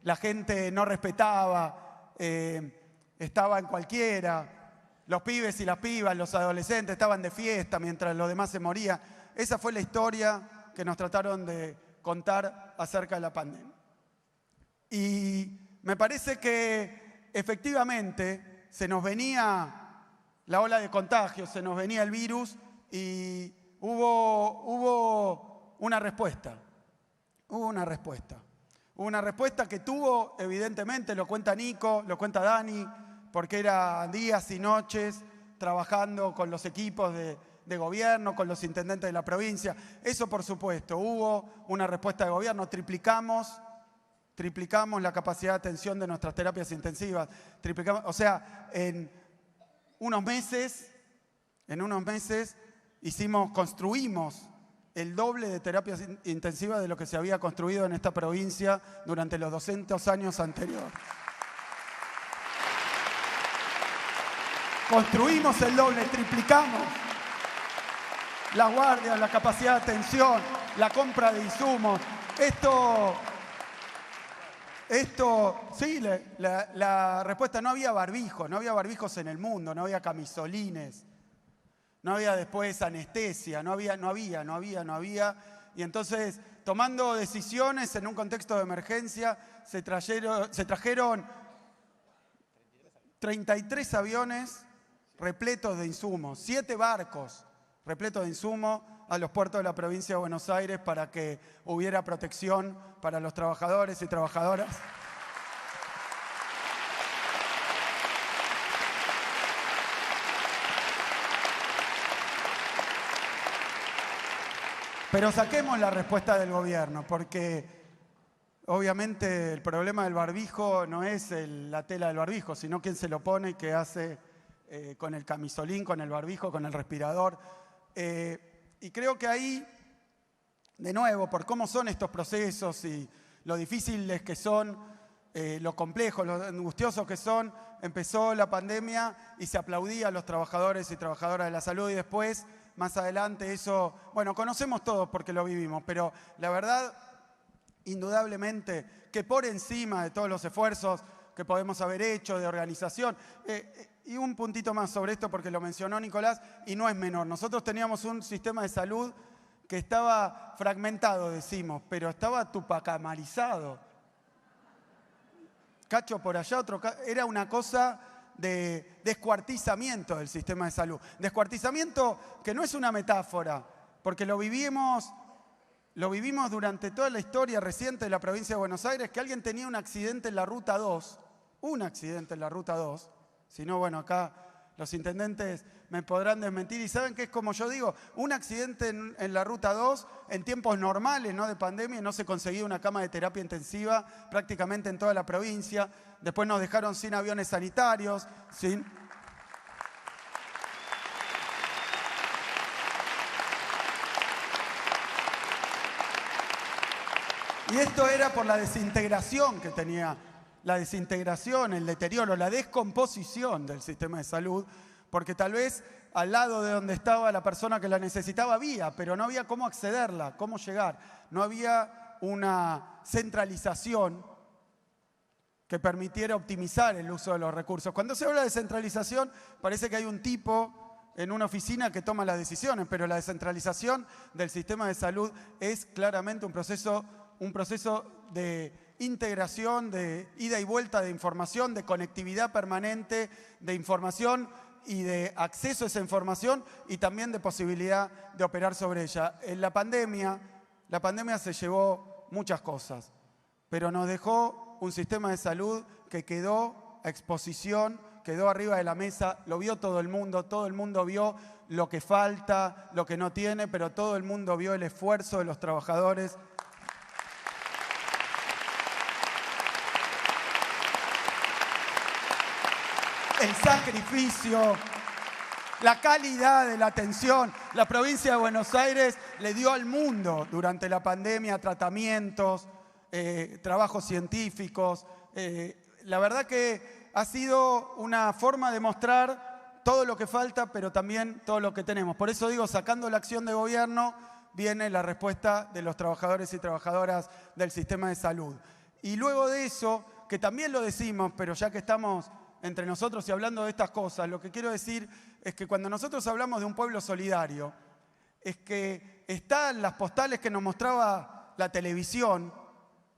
la gente no respetaba, estaba en cualquiera, los pibes y las pibas, los adolescentes estaban de fiesta mientras los demás se morían. Esa fue la historia que nos trataron de contar acerca de la pandemia. Y me parece que efectivamente se nos venía la ola de contagios, se nos venía el virus y hubo una respuesta. Hubo una respuesta que tuvo, evidentemente, lo cuenta Nico, lo cuenta Dani, porque era días y noches trabajando con los equipos de de gobierno, con los intendentes de la provincia. Eso, por supuesto, hubo una respuesta de gobierno, triplicamos la capacidad de atención de nuestras terapias intensivas. O sea, en unos meses construimos el doble de terapias intensivas de lo que se había construido en esta provincia durante los 200 años anteriores. Construimos el doble, triplicamos las guardias, la capacidad de atención, la compra de insumos. Sí, la respuesta, no había barbijos en el mundo, no había camisolines, no había después anestesia, no había. Y entonces, tomando decisiones en un contexto de emergencia, se trajeron 33 aviones repletos de insumos, 7 barcos repletos de insumos a los puertos de la provincia de Buenos Aires para que hubiera protección para los trabajadores y trabajadoras. Pero saquemos la respuesta del gobierno, porque obviamente el problema del barbijo no es la tela del barbijo, sino quién se lo pone y qué hace con el camisolín, con el barbijo, con el respirador. Y creo que ahí, de nuevo, por cómo son estos procesos y lo difíciles que son, lo complejos, lo angustiosos que son, empezó la pandemia y se aplaudía a los trabajadores y trabajadoras de la salud y después, más adelante, eso, bueno, conocemos todos porque lo vivimos, pero la verdad, indudablemente, que por encima de todos los esfuerzos que podemos haber hecho de organización, y un puntito más sobre esto porque lo mencionó Nicolás, y no es menor. Nosotros teníamos un sistema de salud que estaba fragmentado, decimos, pero estaba tupacamarizado. Cacho por allá, era una cosa de descuartizamiento del sistema de salud. Descuartizamiento que no es una metáfora, porque lo vivimos durante toda la historia reciente de la provincia de Buenos Aires, que alguien tenía un accidente en la Ruta 2, si no, bueno, acá los intendentes me podrán desmentir y saben que es como yo digo, un accidente en la Ruta 2 en tiempos normales, no de pandemia, no se conseguía una cama de terapia intensiva prácticamente en toda la provincia. Después nos dejaron sin aviones sanitarios, sin... Y esto era por la desintegración que tenía, el deterioro, la descomposición del sistema de salud, porque tal vez al lado de donde estaba la persona que la necesitaba había, pero no había cómo accederla, cómo llegar. No había una centralización que permitiera optimizar el uso de los recursos. Cuando se habla de centralización, parece que hay un tipo en una oficina que toma las decisiones, pero la descentralización del sistema de salud es claramente un proceso de integración, de ida y vuelta de información, de conectividad permanente, de información y de acceso a esa información y también de posibilidad de operar sobre ella. En la pandemia se llevó muchas cosas, pero nos dejó un sistema de salud que quedó a exposición, quedó arriba de la mesa, lo vio todo el mundo vio lo que falta, lo que no tiene, pero todo el mundo vio el esfuerzo de los trabajadores. El sacrificio, la calidad de la atención. La provincia de Buenos Aires le dio al mundo durante la pandemia tratamientos, trabajos científicos. La verdad que ha sido una forma de mostrar todo lo que falta, pero también todo lo que tenemos. Por eso digo, sacando la acción de gobierno, viene la respuesta de los trabajadores y trabajadoras del sistema de salud. Y luego de eso, que también lo decimos, pero ya que estamos entre nosotros y hablando de estas cosas, lo que quiero decir es que cuando nosotros hablamos de un pueblo solidario, es que están las postales que nos mostraba la televisión,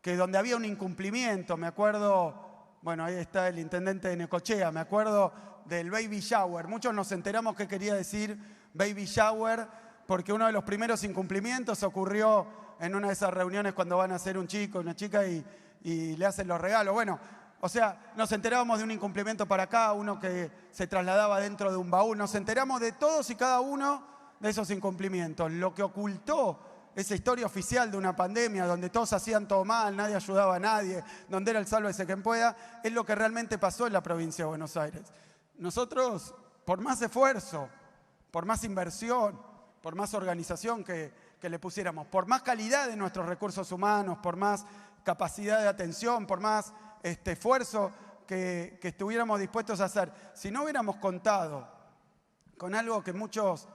que donde había un incumplimiento, me acuerdo, bueno, ahí está el intendente de Necochea, me acuerdo del baby shower. Muchos nos enteramos qué quería decir baby shower, porque uno de los primeros incumplimientos ocurrió en una de esas reuniones cuando van a hacer un chico, una chica y le hacen los regalos. Bueno, o sea, nos enterábamos de un incumplimiento para acá, uno que se trasladaba dentro de un baúl, nos enteramos de todos y cada uno de esos incumplimientos. Lo que ocultó esa historia oficial de una pandemia donde todos hacían todo mal, nadie ayudaba a nadie, donde era el sálvese quien pueda, es lo que realmente pasó en la provincia de Buenos Aires. Nosotros, por más esfuerzo, por más inversión, por más organización que le pusiéramos, por más calidad de nuestros recursos humanos, por más capacidad de atención, por más esfuerzo que estuviéramos dispuestos a hacer, si no hubiéramos contado con algo que muchos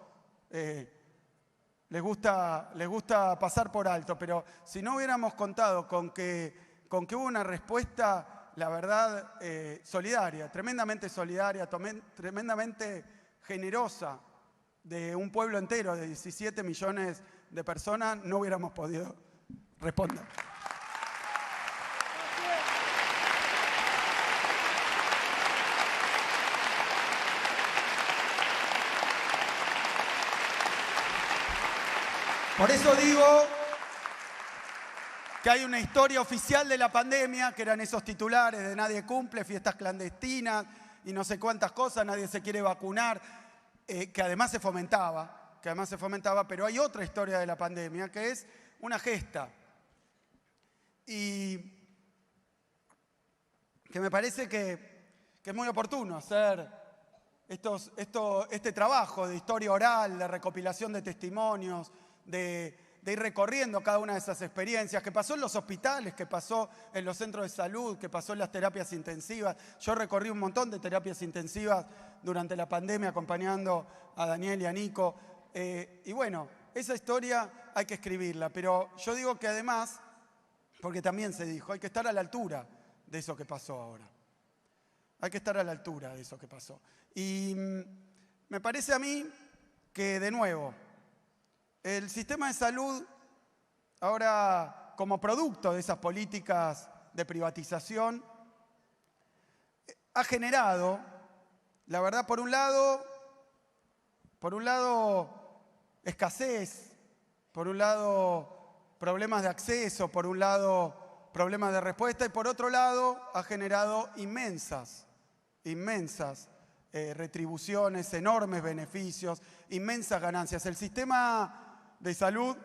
les gusta pasar por alto, pero si no hubiéramos contado con que hubo una respuesta, la verdad, solidaria, tremendamente generosa de un pueblo entero, de 17 millones de personas, no hubiéramos podido responder. Por eso digo que hay una historia oficial de la pandemia, que eran esos titulares de nadie cumple, fiestas clandestinas y no sé cuántas cosas, nadie se quiere vacunar, que además se fomentaba, pero hay otra historia de la pandemia, que es una gesta. Y que me parece que es muy oportuno hacer este trabajo de historia oral, de recopilación de testimonios, de ir recorriendo cada una de esas experiencias, que pasó en los hospitales, que pasó en los centros de salud, que pasó en las terapias intensivas. Yo recorrí un montón de terapias intensivas durante la pandemia acompañando a Daniel y a Nico. Y bueno, esa historia hay que escribirla, pero yo digo que además, porque también se dijo, hay que estar a la altura de eso que pasó ahora. Hay que estar a la altura de eso que pasó. Y me parece a mí que, de nuevo, el sistema de salud, ahora como producto de esas políticas de privatización, ha generado, la verdad, por un lado, escasez, por un lado, problemas de acceso, por un lado, problemas de respuesta, y por otro lado, ha generado inmensas retribuciones, enormes beneficios, inmensas ganancias. El sistema de salud,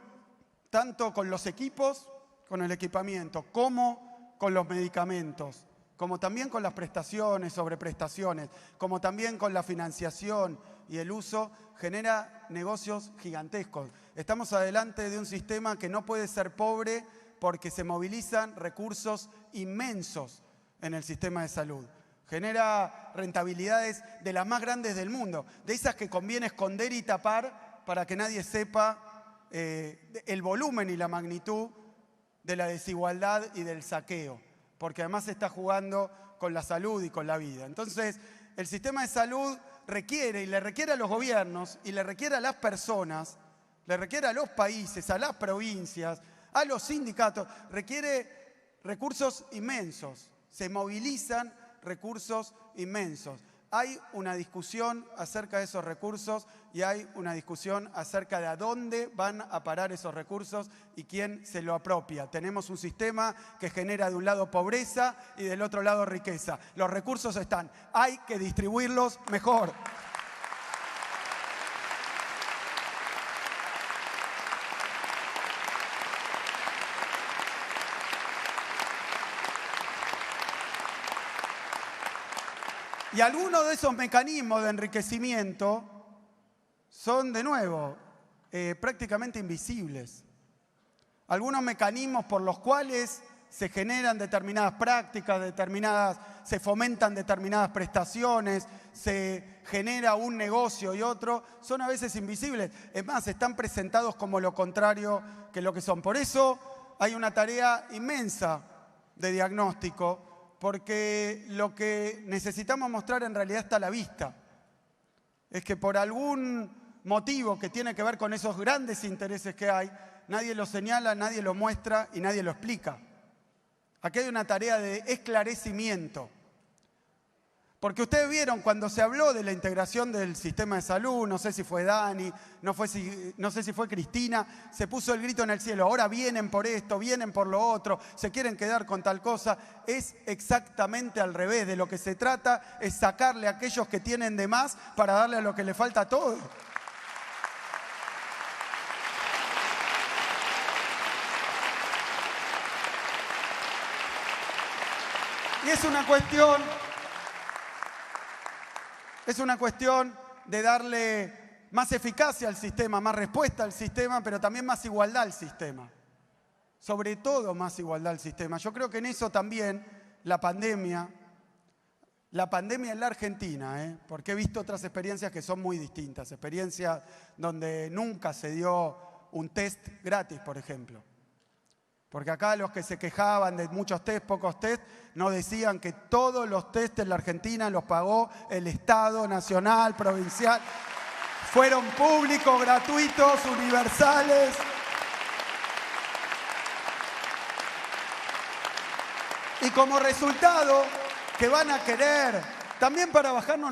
tanto con los equipos, con el equipamiento, como con los medicamentos, como también con las prestaciones, sobreprestaciones, como también con la financiación y el uso, genera negocios gigantescos. Estamos adelante de un sistema que no puede ser pobre porque se movilizan recursos inmensos en el sistema de salud. Genera rentabilidades de las más grandes del mundo, de esas que conviene esconder y tapar para que nadie sepa el volumen y la magnitud de la desigualdad y del saqueo, porque además se está jugando con la salud y con la vida. Entonces, el sistema de salud requiere, y le requiere a los gobiernos, y le requiere a las personas, le requiere a los países, a las provincias, a los sindicatos, requiere recursos inmensos, se movilizan recursos inmensos. Hay una discusión acerca de esos recursos y hay una discusión acerca de a dónde van a parar esos recursos y quién se lo apropia. Tenemos un sistema que genera de un lado pobreza y del otro lado riqueza. Los recursos están, hay que distribuirlos mejor. Y algunos de esos mecanismos de enriquecimiento son, de nuevo, prácticamente invisibles. Algunos mecanismos por los cuales se generan determinadas prácticas, se fomentan determinadas prestaciones, se genera un negocio y otro, son a veces invisibles. Es más, están presentados como lo contrario que lo que son. Por eso hay una tarea inmensa de diagnóstico, porque lo que necesitamos mostrar en realidad está a la vista. Es que por algún motivo que tiene que ver con esos grandes intereses que hay, nadie lo señala, nadie lo muestra y nadie lo explica. Aquí hay una tarea de esclarecimiento. Porque ustedes vieron cuando se habló de la integración del sistema de salud, no sé si fue Dani, no sé si fue Cristina, se puso el grito en el cielo, ahora vienen por esto, vienen por lo otro, se quieren quedar con tal cosa. Es exactamente al revés. De lo que se trata es sacarle a aquellos que tienen de más para darle a lo que le falta a todos. Y es una cuestión de darle más eficacia al sistema, más respuesta al sistema, pero también más igualdad al sistema. Sobre todo más igualdad al sistema. Yo creo que en eso también la pandemia en la Argentina, porque he visto otras experiencias que son muy distintas, experiencias donde nunca se dio un test gratis, por ejemplo. Porque acá los que se quejaban de muchos test, pocos test, no decían que todos los test en la Argentina los pagó el Estado nacional, provincial. Fueron públicos, gratuitos, universales. Y como resultado, que van a querer, también para bajarnos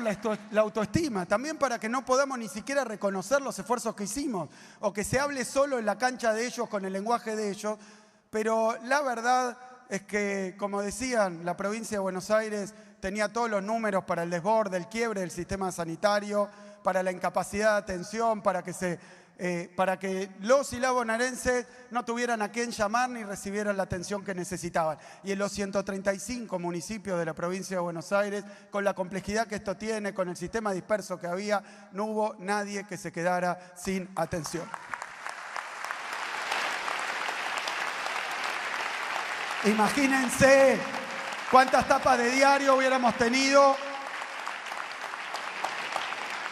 la autoestima, también para que no podamos ni siquiera reconocer los esfuerzos que hicimos, o que se hable solo en la cancha de ellos, con el lenguaje de ellos. Pero la verdad es que, como decían, la provincia de Buenos Aires tenía todos los números para el desborde, el quiebre del sistema sanitario, para la incapacidad de atención, para que los y las bonaerenses no tuvieran a quién llamar ni recibieran la atención que necesitaban. Y en los 135 municipios de la provincia de Buenos Aires, con la complejidad que esto tiene, con el sistema disperso que había, no hubo nadie que se quedara sin atención. Imagínense cuántas tapas de diario hubiéramos tenido.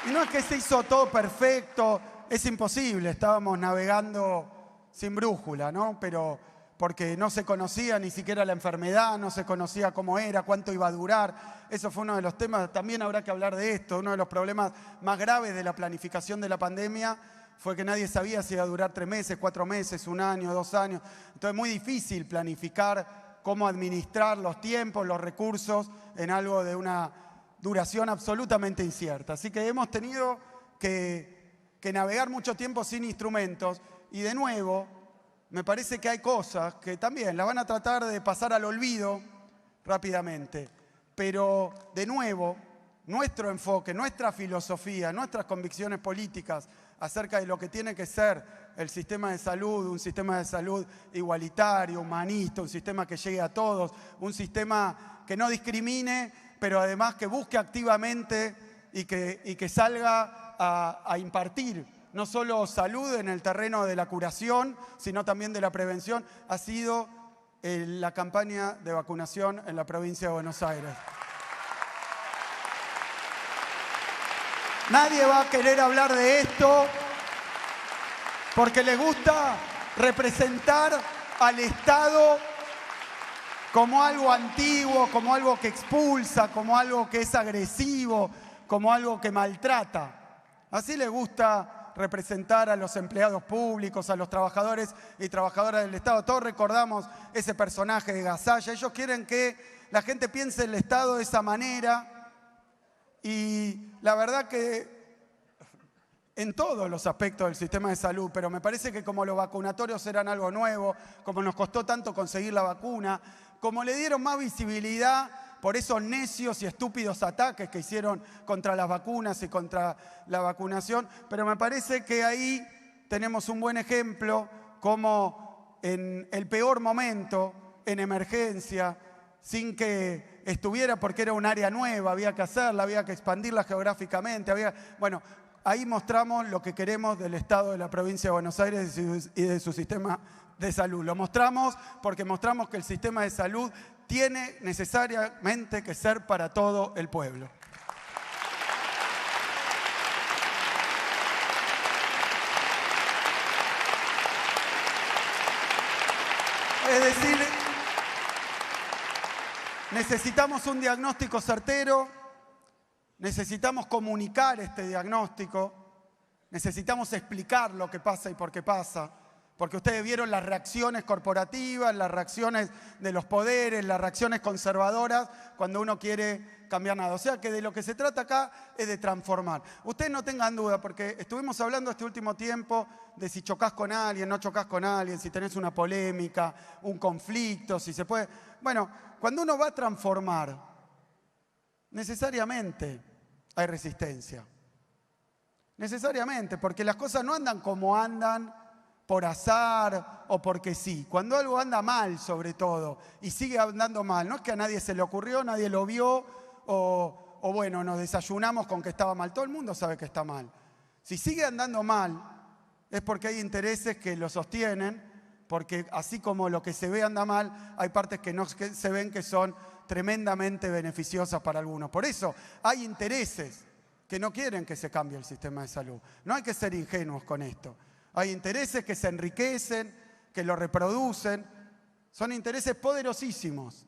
Y no es que se hizo todo perfecto, es imposible. Estábamos navegando sin brújula, ¿no? Pero porque no se conocía ni siquiera la enfermedad, no se conocía cómo era, cuánto iba a durar. Eso fue uno de los temas, también habrá que hablar de esto. Uno de los problemas más graves de la planificación de la pandemia fue que nadie sabía si iba a durar 3 meses, 4 meses, 1 año, 2 años. Entonces es muy difícil planificar cómo administrar los tiempos, los recursos en algo de una duración absolutamente incierta. Así que hemos tenido que navegar mucho tiempo sin instrumentos y de nuevo me parece que hay cosas que también las van a tratar de pasar al olvido rápidamente. Pero de nuevo, nuestro enfoque, nuestra filosofía, nuestras convicciones políticas acerca de lo que tiene que ser el sistema de salud, un sistema de salud igualitario, humanista, un sistema que llegue a todos, un sistema que no discrimine, pero además que busque activamente y que salga a impartir no solo salud en el terreno de la curación, sino también de la prevención, ha sido la campaña de vacunación en la provincia de Buenos Aires. Nadie va a querer hablar de esto porque les gusta representar al Estado como algo antiguo, como algo que expulsa, como algo que es agresivo, como algo que maltrata. Así les gusta representar a los empleados públicos, a los trabajadores y trabajadoras del Estado. Todos recordamos ese personaje de Gasalla. Ellos quieren que la gente piense el Estado de esa manera. Y la verdad que en todos los aspectos del sistema de salud, pero me parece que como los vacunatorios eran algo nuevo, como nos costó tanto conseguir la vacuna, como le dieron más visibilidad por esos necios y estúpidos ataques que hicieron contra las vacunas y contra la vacunación, pero me parece que ahí tenemos un buen ejemplo como en el peor momento, en emergencia, sin que estuviera porque era un área nueva, había que hacerla, había que expandirla geográficamente. Bueno, ahí mostramos lo que queremos del Estado de la provincia de Buenos Aires y de su sistema de salud. Lo mostramos porque mostramos que el sistema de salud tiene necesariamente que ser para todo el pueblo. Es decir, necesitamos un diagnóstico certero, necesitamos comunicar este diagnóstico, necesitamos explicar lo que pasa y por qué pasa, porque ustedes vieron las reacciones corporativas, las reacciones de los poderes, las reacciones conservadoras cuando uno quiere cambiar nada. O sea que de lo que se trata acá es de transformar. Ustedes no tengan duda, porque estuvimos hablando este último tiempo de si chocás con alguien, no chocás con alguien, si tenés una polémica, un conflicto, si se puede. Bueno, cuando uno va a transformar, necesariamente hay resistencia. Necesariamente, porque las cosas no andan como andan por azar o porque sí. Cuando algo anda mal, sobre todo, y sigue andando mal, no es que a nadie se le ocurrió, nadie lo vio, o bueno, nos desayunamos con que estaba mal. Todo el mundo sabe que está mal. Si sigue andando mal, es porque hay intereses que lo sostienen, porque así como lo que se ve anda mal, hay partes que no se ven que son tremendamente beneficiosas para algunos. Por eso hay intereses que no quieren que se cambie el sistema de salud. No hay que ser ingenuos con esto. Hay intereses que se enriquecen, que lo reproducen. Son intereses poderosísimos.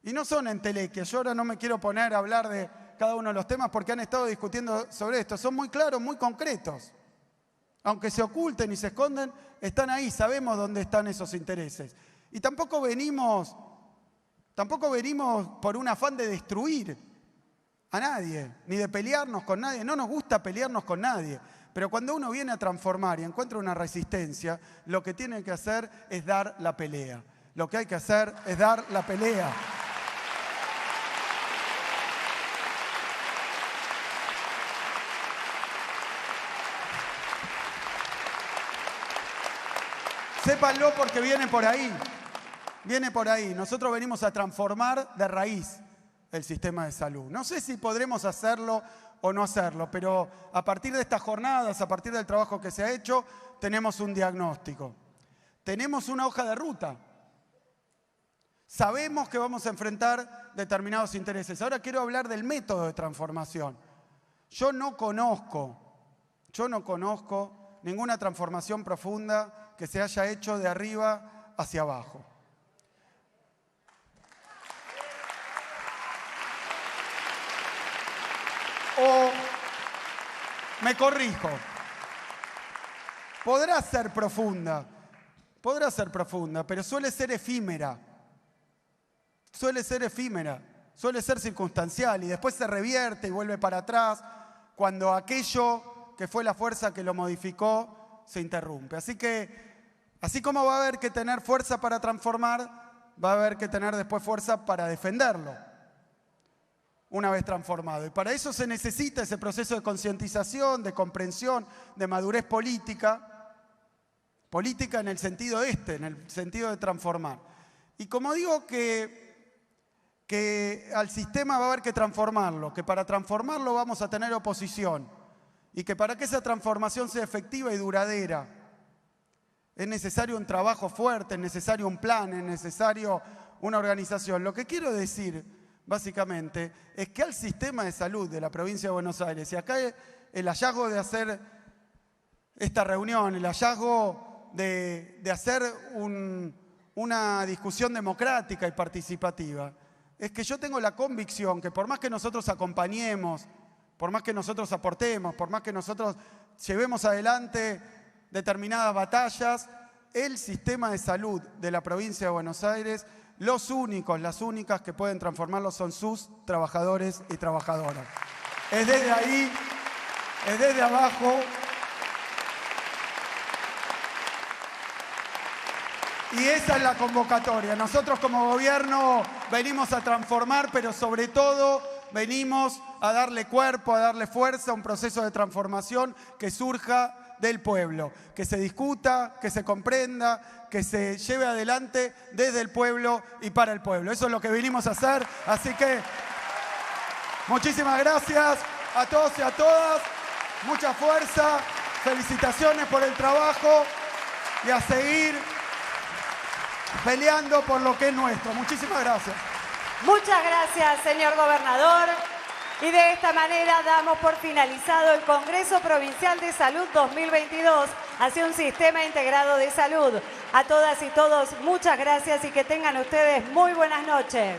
Y no son entelequias. Yo ahora no me quiero poner a hablar de cada uno de los temas porque han estado discutiendo sobre esto. Son muy claros, muy concretos. Aunque se oculten y se esconden, están ahí. Sabemos dónde están esos intereses. Y tampoco venimos por un afán de destruir a nadie, ni de pelearnos con nadie. No nos gusta pelearnos con nadie. Pero cuando uno viene a transformar y encuentra una resistencia, lo que tiene que hacer es dar la pelea. Lo que hay que hacer es dar la pelea. Sépanlo porque viene por ahí. Viene por ahí. Nosotros venimos a transformar de raíz el sistema de salud. No sé si podremos hacerlo o no hacerlo, pero a partir de estas jornadas, a partir del trabajo que se ha hecho, tenemos un diagnóstico. Tenemos una hoja de ruta. Sabemos que vamos a enfrentar determinados intereses. Ahora quiero hablar del método de transformación. Yo no conozco ninguna transformación profunda que se haya hecho de arriba hacia abajo. O me corrijo, podrá ser profunda, pero suele ser efímera, suele ser circunstancial y después se revierte y vuelve para atrás cuando aquello que fue la fuerza que lo modificó se interrumpe. Así que, así como va a haber que tener fuerza para transformar, va a haber que tener después fuerza para defenderlo una vez transformado. Y para eso se necesita ese proceso de concientización, de comprensión, de madurez política. Política en el sentido en el sentido de transformar. Y como digo que al sistema va a haber que transformarlo, que para transformarlo vamos a tener oposición y que para que esa transformación sea efectiva y duradera es necesario un trabajo fuerte, es necesario un plan, es necesario una organización. Lo que quiero decir básicamente, es que al sistema de salud de la provincia de Buenos Aires, y acá el hallazgo de hacer esta reunión, el hallazgo de hacer una discusión democrática y participativa, es que yo tengo la convicción que por más que nosotros acompañemos, por más que nosotros aportemos, por más que nosotros llevemos adelante determinadas batallas, el sistema de salud de la provincia de Buenos Aires, las únicas que pueden transformarlo son sus trabajadores y trabajadoras. Es desde ahí, es desde abajo. Y esa es la convocatoria. Nosotros como gobierno venimos a transformar, pero sobre todo venimos a darle cuerpo, a darle fuerza a un proceso de transformación que surja del pueblo, que se discuta, que se comprenda, que se lleve adelante desde el pueblo y para el pueblo. Eso es lo que venimos a hacer, así que muchísimas gracias a todos y a todas, mucha fuerza, felicitaciones por el trabajo y a seguir peleando por lo que es nuestro. Muchísimas gracias. Muchas gracias, señor gobernador. Y de esta manera damos por finalizado el Congreso Provincial de Salud 2022 hacia un sistema integrado de salud. A todas y todos, muchas gracias y que tengan ustedes muy buenas noches.